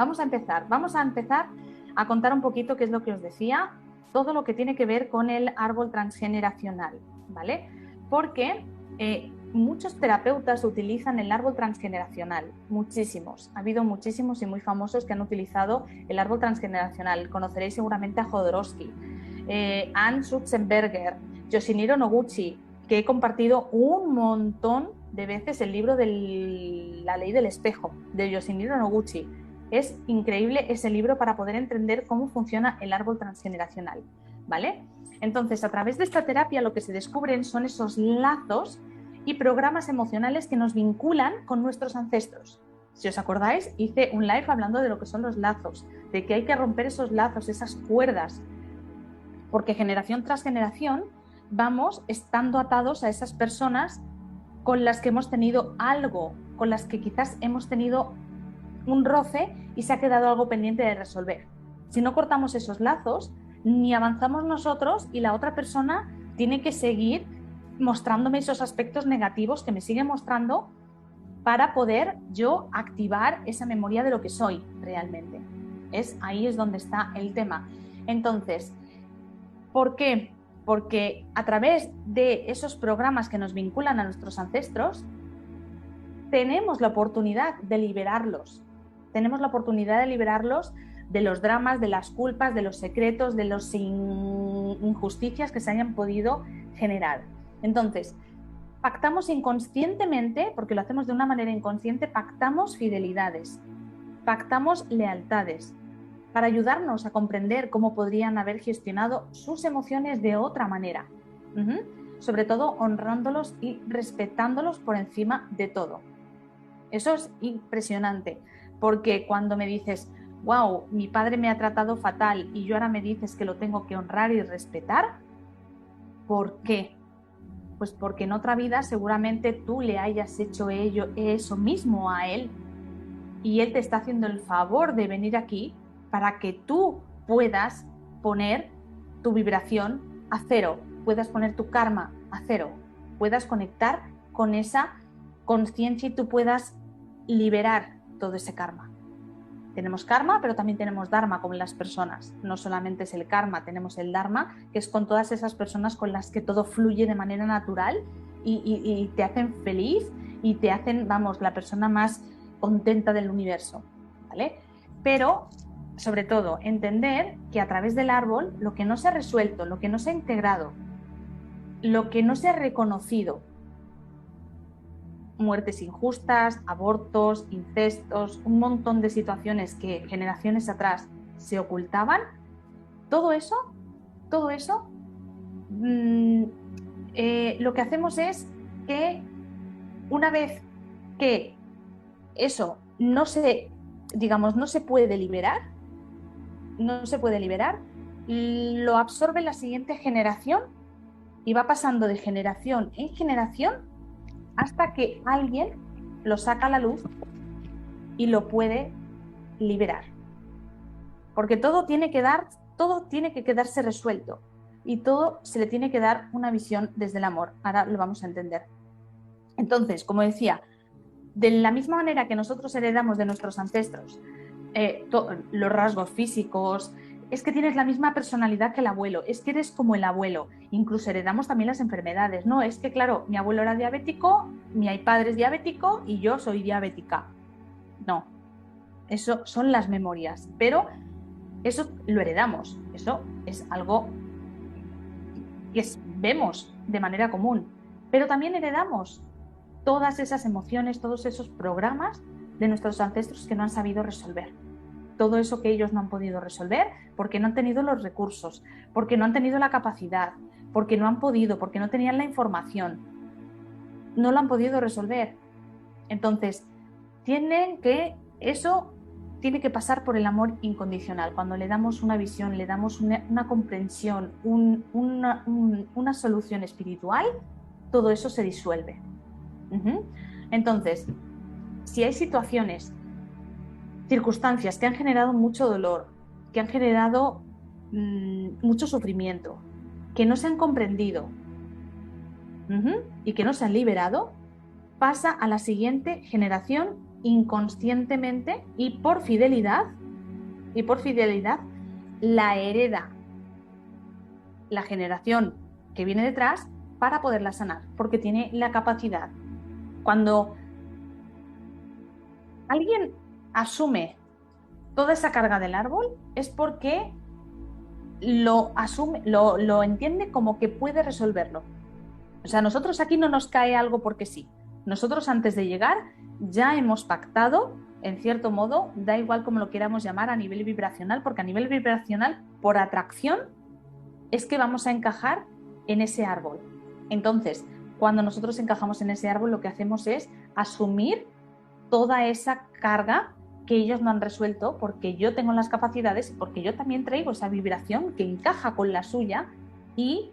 vamos a empezar a contar un poquito qué es lo que os decía, todo lo que tiene que ver con el árbol transgeneracional, ¿vale? Porque muchos terapeutas utilizan el árbol transgeneracional, muchísimos. Ha habido muchísimos y muy famosos que han utilizado el árbol transgeneracional. Conoceréis seguramente a Jodorowsky, Anne Schutzenberger, Yoshiniro Noguchi, que he compartido un montón de veces el libro de La ley del espejo, de Yoshiniro Noguchi. Es increíble ese libro para poder entender cómo funciona el árbol transgeneracional, ¿vale? Entonces, a través de esta terapia lo que se descubren son esos lazos y programas emocionales que nos vinculan con nuestros ancestros. Si os acordáis, hice un live hablando de lo que son los lazos, de que hay que romper esos lazos, esas cuerdas, porque generación tras generación vamos estando atados a esas personas con las que hemos tenido algo, con las que quizás hemos tenido un roce y se ha quedado algo pendiente de resolver. Si no cortamos esos lazos, ni avanzamos nosotros y la otra persona tiene que seguir mostrándome esos aspectos negativos que me sigue mostrando para poder yo activar esa memoria de lo que soy realmente. Ahí es donde está el tema. Entonces, ¿por qué? Porque a través de esos programas que nos vinculan a nuestros ancestros, tenemos la oportunidad de liberarlos. Tenemos la oportunidad de liberarlos de los dramas, de las culpas, de los secretos, de las injusticias que se hayan podido generar. Entonces, pactamos inconscientemente, porque lo hacemos de una manera inconsciente, pactamos fidelidades, pactamos lealtades, para ayudarnos a comprender cómo podrían haber gestionado sus emociones de otra manera. Sobre todo honrándolos y respetándolos por encima de todo. Eso es impresionante, porque cuando me dices, wow, mi padre me ha tratado fatal y yo ahora me dices que lo tengo que honrar y respetar, ¿por qué? Pues porque en otra vida seguramente tú le hayas hecho eso mismo a él y él te está haciendo el favor de venir aquí para que tú puedas poner tu vibración a cero, puedas poner tu karma a cero, puedas conectar con esa conciencia y tú puedas liberar todo ese karma. Tenemos karma, pero también tenemos dharma con las personas. No solamente es el karma, tenemos el dharma, que es con todas esas personas con las que todo fluye de manera natural y te hacen feliz y te hacen, vamos, la persona más contenta del universo, ¿vale? Pero, sobre todo, entender que a través del árbol, lo que no se ha resuelto, lo que no se ha integrado, lo que no se ha reconocido, muertes injustas, abortos, incestos, un montón de situaciones que generaciones atrás se ocultaban, todo eso, lo que hacemos es que una vez que eso no se puede liberar, lo absorbe la siguiente generación y va pasando de generación en generación hasta que alguien lo saca a la luz y lo puede liberar. Porque todo tiene que quedarse resuelto y todo se le tiene que dar una visión desde el amor. Ahora lo vamos a entender. Entonces, como decía, de la misma manera que nosotros heredamos de nuestros ancestros los rasgos físicos, es que tienes la misma personalidad que el abuelo, es que eres como el abuelo, incluso heredamos también las enfermedades, no, es que claro, mi abuelo era diabético, mi padre es diabético y yo soy diabética. No, eso son las memorias, pero eso lo heredamos, eso es algo que vemos de manera común, pero también heredamos todas esas emociones, todos esos programas de nuestros ancestros que no han sabido resolver. Todo eso que ellos no han podido resolver porque no han tenido los recursos, porque no han tenido la capacidad, porque no han podido, porque no tenían la información. No lo han podido resolver. Entonces, eso tiene que pasar por el amor incondicional. Cuando le damos una visión, le damos una comprensión, una solución espiritual, todo eso se disuelve. Entonces, si hay circunstancias que han generado mucho dolor, que han generado mucho sufrimiento, que no se han comprendido y que no se han liberado, pasa a la siguiente generación inconscientemente y por fidelidad, la hereda la generación que viene detrás para poderla sanar, porque tiene la capacidad. Cuando alguien asume toda esa carga del árbol es porque lo asume, lo entiende como que puede resolverlo. O sea, nosotros aquí no nos cae algo porque sí. Nosotros antes de llegar ya hemos pactado, en cierto modo, da igual como lo queramos llamar a nivel vibracional, porque a nivel vibracional, por atracción, es que vamos a encajar en ese árbol. Entonces, cuando nosotros encajamos en ese árbol, lo que hacemos es asumir toda esa carga que ellos no han resuelto, porque yo tengo las capacidades, porque yo también traigo esa vibración que encaja con la suya y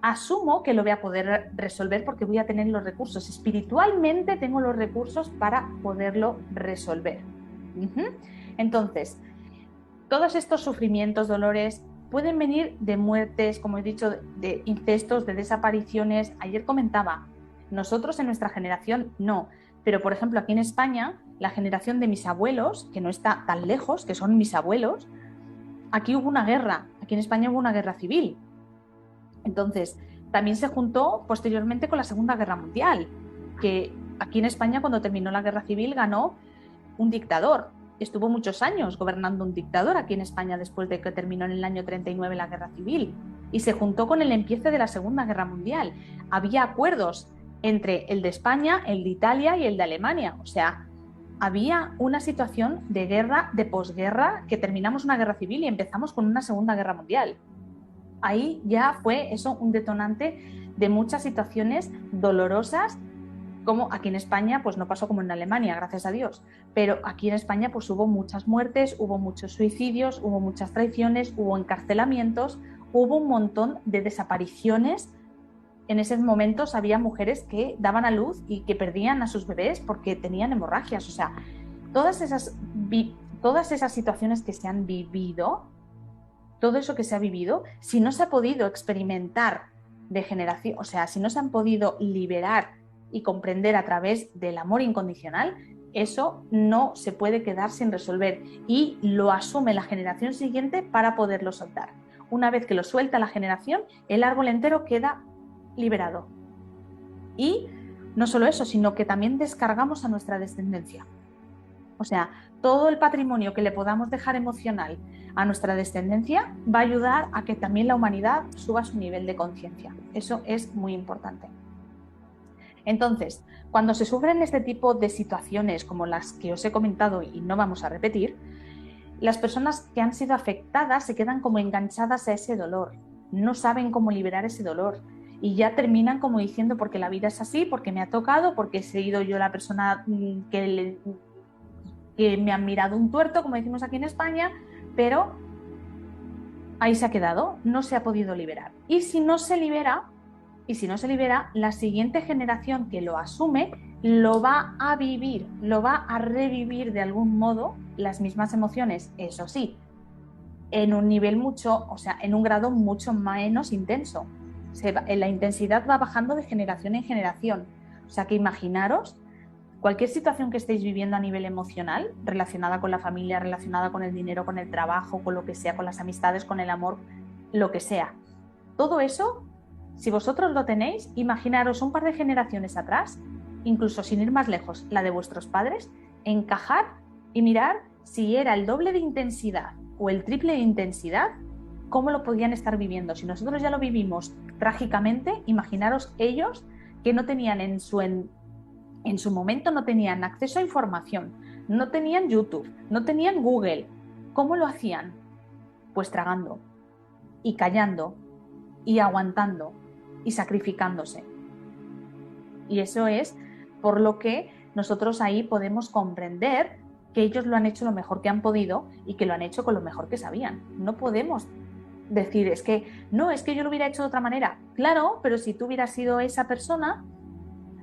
asumo que lo voy a poder resolver porque voy a tener los recursos. Espiritualmente tengo los recursos para poderlo resolver. Entonces, todos estos sufrimientos, dolores, pueden venir de muertes, como he dicho, de incestos, de desapariciones. Ayer comentaba, nosotros en nuestra generación no, pero por ejemplo aquí en España, la generación de mis abuelos, que no está tan lejos, que son mis abuelos, aquí hubo una guerra, aquí en España hubo una guerra civil. Entonces, también se juntó posteriormente con la Segunda Guerra Mundial, que aquí en España cuando terminó la guerra civil ganó un dictador. Estuvo muchos años gobernando un dictador aquí en España después de que terminó en el año 39 la guerra civil y se juntó con el empiece de la Segunda Guerra Mundial. Había acuerdos entre el de España, el de Italia y el de Alemania. O sea, había una situación de guerra, de posguerra, que terminamos una guerra civil y empezamos con una Segunda Guerra Mundial. Ahí ya fue eso un detonante de muchas situaciones dolorosas, como aquí en España pues no pasó como en Alemania, gracias a Dios, pero aquí en España pues hubo muchas muertes, hubo muchos suicidios, hubo muchas traiciones, hubo encarcelamientos, hubo un montón de desapariciones. En esos momentos había mujeres que daban a luz y que perdían a sus bebés porque tenían hemorragias. O sea, todas esas situaciones que se han vivido, todo eso que se ha vivido, si no se ha podido experimentar de generación, o sea, si no se han podido liberar y comprender a través del amor incondicional, eso no se puede quedar sin resolver y lo asume la generación siguiente para poderlo soltar. Una vez que lo suelta la generación, el árbol entero queda liberado. Y no solo eso, sino que también descargamos a nuestra descendencia. O sea, todo el patrimonio que le podamos dejar emocional a nuestra descendencia va a ayudar a que también la humanidad suba su nivel de conciencia. Eso es muy importante. Entonces, cuando se sufren este tipo de situaciones como las que os he comentado y no vamos a repetir, las personas que han sido afectadas se quedan como enganchadas a ese dolor, no saben cómo liberar ese dolor y ya terminan como diciendo porque la vida es así, porque me ha tocado, porque he sido yo la persona que me han mirado un tuerto, como decimos aquí en España, pero ahí se ha quedado, no se ha podido liberar. Y si no se libera, la siguiente generación que lo asume lo va a vivir, lo va a revivir de algún modo las mismas emociones, eso sí, en un nivel en un grado mucho menos intenso. La intensidad va bajando de generación en generación. O sea que imaginaros cualquier situación que estéis viviendo a nivel emocional, relacionada con la familia, relacionada con el dinero, con el trabajo, con lo que sea, con las amistades, con el amor, lo que sea. Todo eso, si vosotros lo tenéis, imaginaros un par de generaciones atrás, incluso sin ir más lejos, la de vuestros padres, encajar y mirar si era el doble de intensidad o el triple de intensidad, cómo lo podían estar viviendo. Si nosotros ya lo vivimos trágicamente, imaginaros ellos que no tenían en su momento no tenían acceso a información, no tenían YouTube, no tenían Google. ¿Cómo lo hacían? Pues tragando y callando y aguantando y sacrificándose. Y eso es por lo que nosotros ahí podemos comprender que ellos lo han hecho lo mejor que han podido y que lo han hecho con lo mejor que sabían. No podemos decir, es que yo lo hubiera hecho de otra manera. Claro, pero si tú hubieras sido esa persona,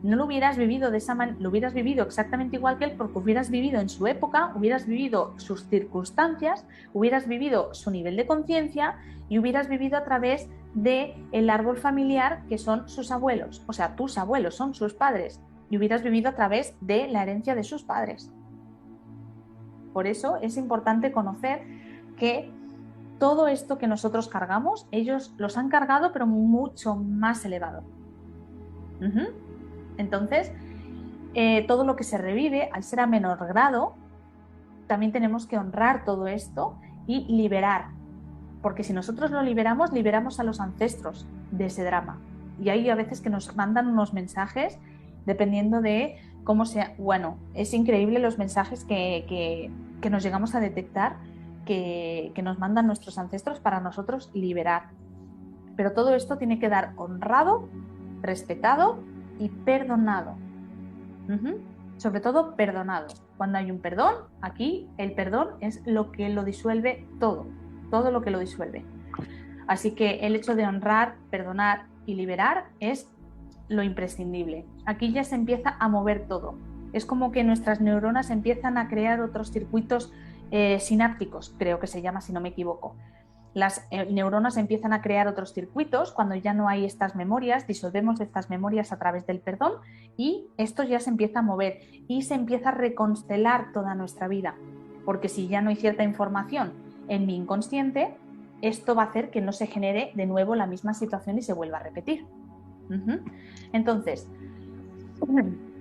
no lo hubieras vivido de esa manera, lo hubieras vivido exactamente igual que él, porque hubieras vivido en su época, hubieras vivido sus circunstancias, hubieras vivido su nivel de conciencia y hubieras vivido a través del árbol familiar que son sus abuelos. O sea, tus abuelos son sus padres. y hubieras vivido a través de la herencia de sus padres. Por eso es importante conocer que todo esto que nosotros cargamos, ellos los han cargado, pero mucho más elevado. Entonces, todo lo que se revive, al ser a menor grado, también tenemos que honrar todo esto y liberar. Porque si nosotros lo liberamos, liberamos a los ancestros de ese drama. Y hay a veces que nos mandan unos mensajes dependiendo de cómo sea. Bueno, es increíble los mensajes que nos llegamos a detectar que nos mandan nuestros ancestros para nosotros liberar. Pero todo esto tiene que dar honrado, respetado y perdonado. Sobre todo perdonado. Cuando hay un perdón, aquí el perdón es lo que lo disuelve todo lo que lo disuelve. Así que el hecho de honrar, perdonar y liberar es lo imprescindible. Aquí ya se empieza a mover todo. Es como que nuestras neuronas empiezan a crear otros circuitos sinápticos, creo que se llama, si no me equivoco. Las neuronas empiezan a crear otros circuitos cuando ya no hay estas memorias, disolvemos estas memorias a través del perdón y esto ya se empieza a mover y se empieza a reconstelar toda nuestra vida. Porque si ya no hay cierta información en mi inconsciente, esto va a hacer que no se genere de nuevo la misma situación y se vuelva a repetir. Entonces,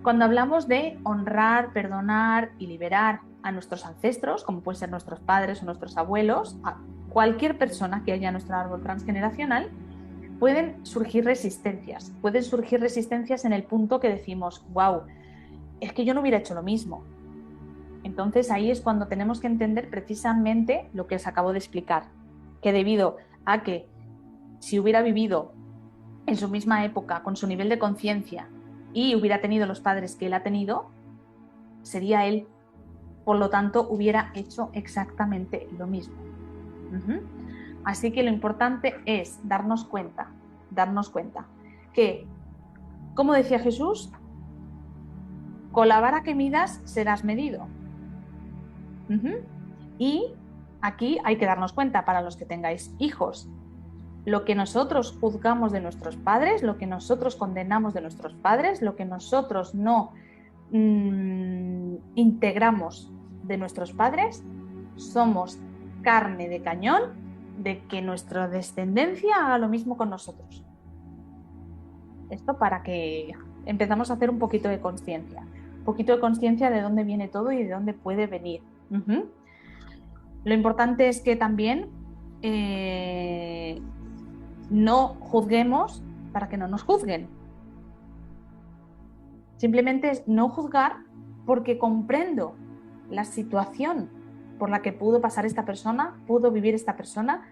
cuando hablamos de honrar, perdonar y liberar a nuestros ancestros, como pueden ser nuestros padres o nuestros abuelos, a cualquier persona que haya en nuestro árbol transgeneracional, pueden surgir resistencias. Pueden surgir resistencias en el punto que decimos, wow, es que yo no hubiera hecho lo mismo. Entonces ahí es cuando tenemos que entender precisamente lo que os acabo de explicar, que debido a que si hubiera vivido en su misma época, con su nivel de conciencia y hubiera tenido los padres que él ha tenido, sería él, por lo tanto hubiera hecho exactamente lo mismo. Así que lo importante es darnos cuenta que, como decía Jesús, con la vara que midas serás medido. Y aquí hay que darnos cuenta, para los que tengáis hijos, lo que nosotros juzgamos de nuestros padres, lo que nosotros condenamos de nuestros padres, lo que nosotros no integramos de nuestros padres, somos carne de cañón de que nuestra descendencia haga lo mismo con nosotros. Esto para que empezamos a hacer un poquito de conciencia de dónde viene todo y de dónde puede venir. Lo importante es que también no juzguemos para que no nos juzguen. Simplemente es no juzgar porque comprendo la situación por la que pudo pasar esta persona, pudo vivir esta persona,